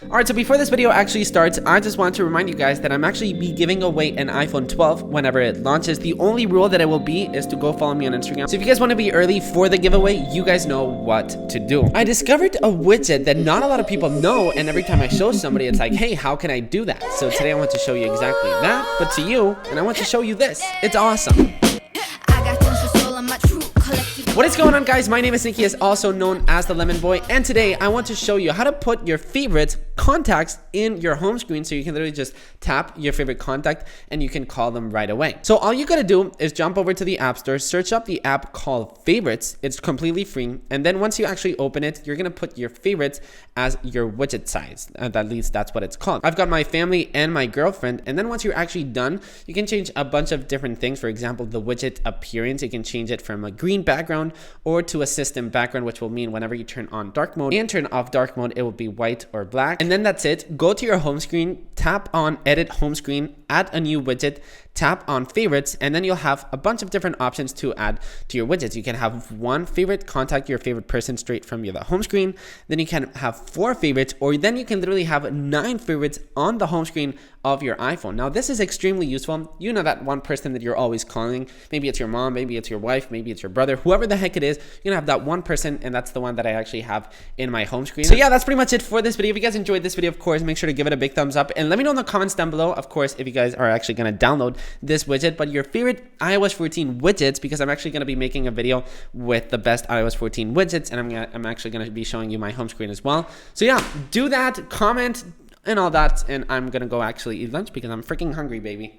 Alright, so before this video actually starts, I just want to remind you guys that I'm actually be giving away an iPhone 12 whenever it launches. The only rule that it will be is to go follow me on Instagram. So if you guys want to be early for the giveaway, you guys know what to do. I discovered a widget that not a lot of people know, and every time I show somebody, it's like, hey, how can I do that? So today I want to show you exactly that, but to you, and I want to show you this. It's awesome. What is going on, guys? My name is Nikki, also known as the Lemon Boy, and today I want to show you how to put your favorite contacts in your home screen, so you can literally just tap your favorite contact and you can call them right away. So all you gotta do is jump over to the App Store, search up the app called Favorites. It's completely free, and then once you actually open it, you're gonna put your favorites as your widget size, and at least that's what it's called. I've got my family and my girlfriend, and then once you're actually done, you can change a bunch of different things. For example, the widget appearance, you can change it from a green background or to a system background, which will mean whenever you turn on dark mode and turn off dark mode, it will be white or black. And then that's it. Go to your home screen, tap on edit home screen, add a new widget, tap on favorites, and then you'll have a bunch of different options to add to your widgets. You can have one favorite contact, your favorite person, straight from the home screen. Then you can have 4 favorites, or then you can literally have 9 favorites on the home screen of your iPhone. Now this is extremely useful. You know that one person that you're always calling. Maybe it's your mom, maybe it's your wife, maybe it's your brother, whoever the heck it is. You're gonna have that one person, and that's the one that I actually have in my home screen. So yeah, that's pretty much it for this video. If you guys enjoyed this video, of course, make sure to give it a big thumbs up, and let me know in the comments down below, of course, if you guys are actually gonna download this widget, but your favorite iOS 14 widgets, because I'm actually gonna be making a video with the best iOS 14 widgets, and I'm actually gonna be showing you my home screen as well. So yeah, do that, comment, and all that, and I'm gonna go actually eat lunch because I'm freaking hungry, baby.